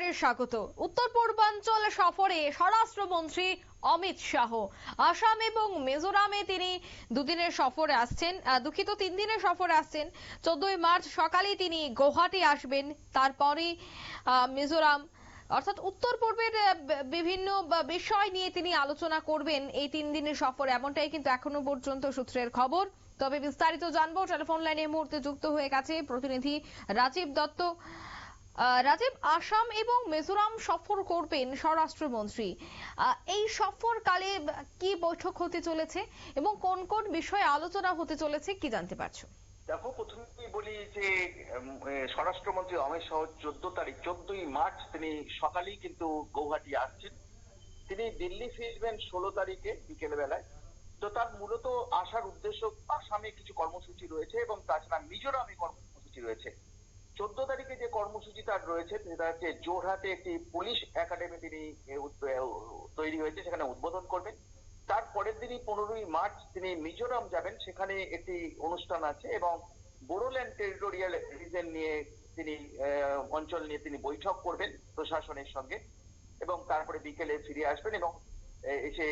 নমস্কারে স্বাগত। উত্তর পূর্বাঞ্চল সফরে স্বরাষ্ট্রমন্ত্রী অমিত শাহ আসাম এবং মিজোরামে তিনি দুদিনের সফরে আসছেন, দুঃখিত 3 দিনের সফরে আসছেন। 14ই মার্চ সকালে তিনি গুয়াহাটি আসবেন, তারপরে মিজোরাম অর্থাৎ উত্তর পূর্বের বিভিন্ন বিষয় নিয়ে তিনি আলোচনা করবেন এই 3 দিনের সফরে, এমনটাই কিন্তু এখনো পর্যন্ত সূত্রের খবর। তবে বিস্তারিত জানবো, টেলিফোন লাইনে এই মুহূর্তে যুক্ত হয়ে গেছে প্রতিনিধি রাজীব দত্ত। রাজীব, আসাম এবং মিজোরাম সফর করবেন স্বরাষ্ট্রমন্ত্রী, এই সফরকালে কি বৈঠক হতে চলেছে এবং কোন কোন বিষয়ে আলোচনা হতে চলেছে কি জানতে পারছো? দেখো, প্রথমেই বলি যে স্বরাষ্ট্রমন্ত্রী অমিত শাহ 14ই মার্চ তিনি সকালেই কিন্তু গৌহাটি আসছেন। তিনি দিল্লি ফিরবেন 16 তারিখে বিকেল বেলায়। তো তার মূলত আসার উদ্দেশ্য, আসামে কিছু কর্মসূচি রয়েছে এবং তাছাড়া মিজোরামে কর্মসূচি রয়েছে। 14 তারিখে যে কর্মসূচি তার রয়েছে সেটা হচ্ছে জোরহাটে একটি পুলিশ একাডেমি তিনি তৈরি হয়েছে, সেখানে উদ্বোধন করবেন। তার পরের দিনই 15ই মার্চ তিনি মিজোরাম যাবেন, সেখানে একটি অনুষ্ঠান আছে এবং বোডোল্যান্ড টেরিটোরিয়াল রিজন নিয়ে তিনি অঞ্চল নিয়ে তিনি বৈঠক করবেন প্রশাসনের সঙ্গে এবং তারপরে বিকেলে ফিরে আসবেন এবং এসে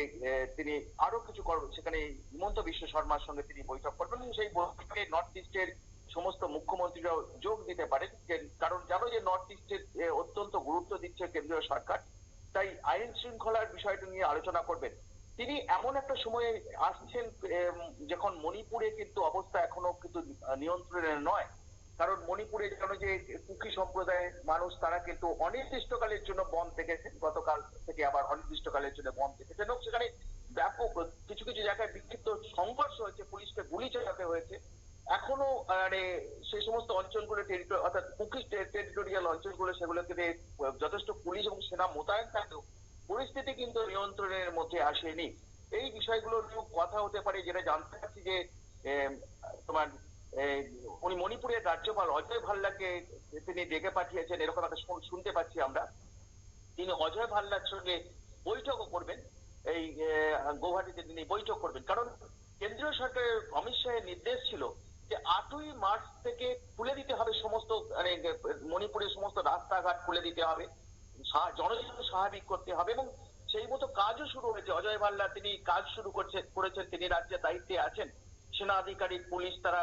তিনি আরো কিছু সেখানে হিমন্ত বিশ্ব শর্মার সঙ্গে তিনি বৈঠক করবেন। সেই বৈঠকে নর্থ ইস্টের সমস্ত মুখ্যমন্ত্রীরাও যোগ দিতে পারেন, কারণ জানো যে নর্থ ইস্টের অত্যন্ত গুরুত্ব দিচ্ছে কেন্দ্রীয় সরকার, তাই আইন শৃঙ্খলার বিষয়টা নিয়ে আলোচনা করবেন। তিনি এমন একটা সময়ে আসছেন যখন মণিপুরে কিন্তু অবস্থা এখনো কিন্তু নিয়ন্ত্রণে নয়, কারণ মণিপুরে জানো যে কুকি সম্প্রদায়ের মানুষ, তারা কিন্তু অনির্দিষ্টকালের জন্য বন্ধ থেকেছেন, গতকাল থেকে আবার অনির্দিষ্টকালের জন্য বন্ধ থেকেছেন এবং সেখানে ব্যাপক কিছু কিছু জায়গায় বিক্ষিপ্ত সংঘর্ষ হয়েছে, পুলিশকে গুলি চালাতে হয়েছে। এখনো মানে সেই সমস্ত অঞ্চলগুলো অর্থাৎ কুকি টেরিটোরিয়াল অঞ্চলগুলো, সেগুলোকে যথেষ্ট পুলিশ এবং সেনা মোতায়েন থাকলেও পরিস্থিতি কিন্তু নিয়ন্ত্রণের মধ্যে আসেনি। এই বিষয়গুলো নিয়েও কথা হতে পারে, যেটা জানতে পারছি যে তোমার উনি মণিপুরের রাজ্যপাল অজয় ভাল্লাকে তিনি ডেকে পাঠিয়েছেন, এরকম একটা শুনতে পাচ্ছি আমরা। তিনি অজয় ভাল্লার সঙ্গে বৈঠকও করবেন, এই গৌহাটিতে তিনি বৈঠক করবেন, কারণ কেন্দ্রীয় সরকারের অমিত শাহের নির্দেশ ছিল যে 8ই মার্চ থেকে খুলে দিতে হবে সমস্ত মণিপুরের সমস্ত রাস্তাঘাট খুলে দিতে হবে, জনজীবন স্বাভাবিক করতে হবে এবং সেই মতো কাজও শুরু হয়েছে। অজয় ভাল্লা তিনি কাজ শুরু করেছেন, তিনি রাজ্যের দায়িত্বে আছেন। সেনা আধিকারিক, পুলিশ তারা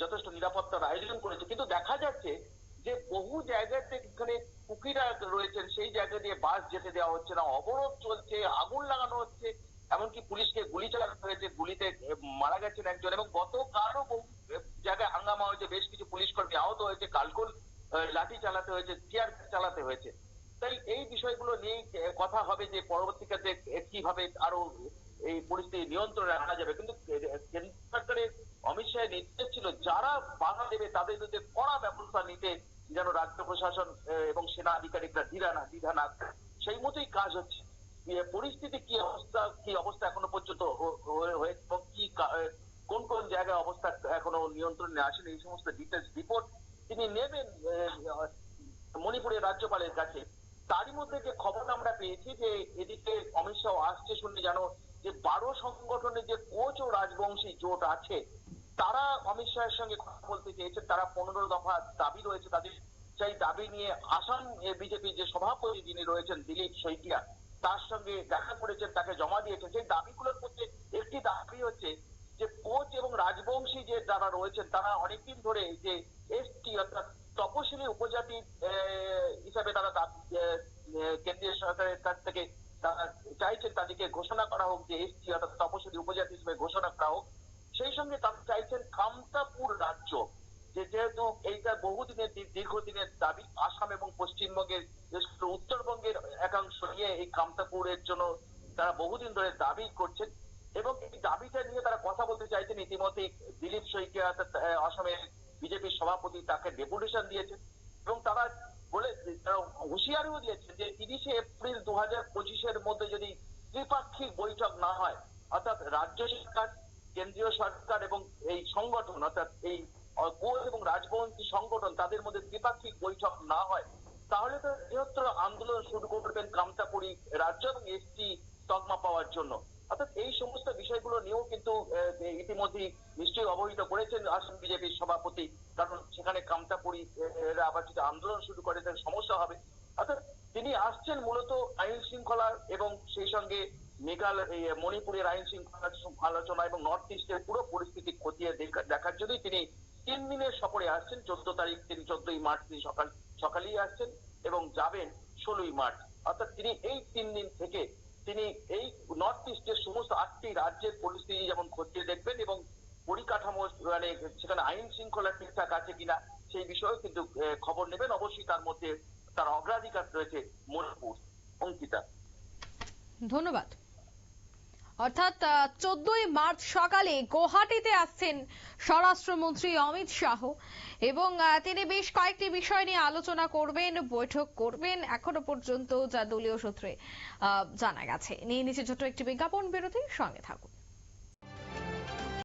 যথেষ্ট নিরাপত্তার আয়োজন করেছে, কিন্তু দেখা যাচ্ছে যে বহু জায়গাতে এখানে কুকিরা রয়েছেন, সেই জায়গা দিয়ে বাস যেতে দেওয়া হচ্ছে না, অবরোধ চলছে, আগুন লাগানো হচ্ছে, এমনকি পুলিশকে গুলি চালানো হয়েছে, গুলিতে মারা গেছেন একজন এবং গতকালও বহু জায়গায় হাঙ্গামা হয়েছে, বেশ কিছু পুলিশ কর্মী আহত হয়েছে, কালকল লাঠি চালাতে হয়েছে, টিয়ার চালাতে হয়েছে। তাই এই বিষয়গুলো নিয়ে কথা হবে যে পরবর্তীকালে কিভাবে আরো এই পরিস্থিতি নিয়ন্ত্রণে আনা যাবে। কিন্তু কেন্দ্র সরকারের অমিত শাহের নির্দেশ ছিল যারা বাধা দেবে তাদের বিরুদ্ধে কড়া ব্যবস্থা নিতে, যেন রাজ্য প্রশাসন এবং সেনা আধিকারিকরা দ্বিধা না, সেই মতোই কাজ হচ্ছে। পরিস্থিতি কি অবস্থা এখনো পর্যন্ত হয়েছে এবং কি কোন কোন জায়গায় অবস্থা এখনো নিয়ন্ত্রণে আসেনি, এই সমস্ত ডিটেলস রিপোর্ট তিনি নেবেন মণিপুরের রাজ্যপালের কাছে। তারই মধ্যে যে খবর আমরা পেয়েছি যে এদিকে অমিত শাহ আসছে শুনে জানো যে 12 সংগঠনের যে কোচ ও রাজবংশী জোট আছে, তারা অমিত শাহের সঙ্গে কথা বলতে চেয়েছে। তারা 15 দফা দাবি রয়েছে তাদের, সেই দাবি নিয়ে আসাম বিজেপির যে সভাপতি যিনি রয়েছেন দিলীপ শইকিয়া, তার সঙ্গে দেখা করেছেন, তাকে জমা দিয়েছেন। সেই দাবিগুলোর মধ্যে একটি দাবি হচ্ছে যে কোচ এবং রাজবংশী যে যারা রয়েছেন তারা অনেকদিন ধরে যে এসটি অর্থাৎ তপশিলি উপজাতি হিসাবে তারা কেন্দ্রীয় সরকারের কাছ থেকে তারা চাইছেন তাদেরকে ঘোষণা করা হোক যে এসটি অর্থাৎ তপশিলি উপজাতি হিসেবে ঘোষণা করা হোক। সেই সঙ্গে তারা চাইছেন কামতাপুর রাজ্য, যেহেতু এইটা বহুদিনের দীর্ঘদিনের দাবি, আসাম এবং পশ্চিমবঙ্গের উত্তরবঙ্গের একাংশ নিয়ে এই কামতাপুরের জন্য তারা বহুদিন ধরে দাবি করছেন এবং এই দাবিটা নিয়ে তারা কথা বলতে চাইছেন। ইতিমধ্যে দিলীপ শইকিয়া আসামের বিজেপির সভাপতি তাকে ডেপুটেশন দিয়েছেন এবং তারা হুঁশিয়ারিও দিয়েছেন যে 30শে এপ্রিল 2025-এর মধ্যে যদি ত্রিপাক্ষিক বৈঠক না হয়, অর্থাৎ রাজ্য সরকার, কেন্দ্রীয় সরকার এবং এই সংগঠন অর্থাৎ এই কোচ এবং রাজবংশী সংগঠন তাদের মধ্যে ত্রিপাক্ষিক বৈঠক না হয়, তাহলে তো বৃহত্তর আন্দোলন শুরু করবেন কামতাপুরি রাজ্য এবং এসটি তকমা পাওয়ার জন্য। অর্থাৎ এই সমস্ত বিষয়গুলো নিয়েও কিন্তু ইতিমধ্যে নিশ্চয়ই অবহিত করেছেন আসাম বিজেপির সভাপতি, কারণ সেখানে কামতাপুরি আবার যদি আন্দোলন শুরু করে তাহলে সমস্যা হবে। অর্থাৎ তিনি আসছেন মূলত আইন শৃঙ্খলা এবং সেই সঙ্গে মণিপুরের আইন শৃঙ্খলা আলোচনা এবং নর্থ ইস্টের পুরো পরিস্থিতি খতিয়ে দেখার জন্যই তিনি 3 দিনের সফরে আসছেন। 14 তারিখ তিনি 14ই মার্চ তিনি সকালেই আসছেন এবং যাবেন 16ই মার্চ। অর্থাৎ তিনি এই 3 দিন থেকে তিনি এই নর্থ ইস্টের সমস্ত 8টি রাজ্যের পরিস্থিতি যেমন খতিয়ে দেখবেন এবং পরিকাঠামো মানে সেখানে আইন শৃঙ্খলা ঠিকঠাক আছে কিনা সেই বিষয়েও কিন্তু খবর নেবেন। অবশ্যই তার মধ্যে তার অগ্রাধিকার রয়েছে মণিপুর। অঙ্কিতা, ধন্যবাদ। অর্থাৎ 14ই মার্চ সকালে গুয়াহাটিতে আসছেন স্বরাষ্ট্রমন্ত্রী অমিত শাহ এবং তিনি বেশ কয়েকটি বিষয় নিয়ে আলোচনা করবেন, বৈঠক করবেন, এখনো পর্যন্ত যা দলীয় সূত্রে জানা গেছে। নিয়ে নিচে ছোট্ট একটি বিজ্ঞাপন বিরতির সঙ্গে থাকুন।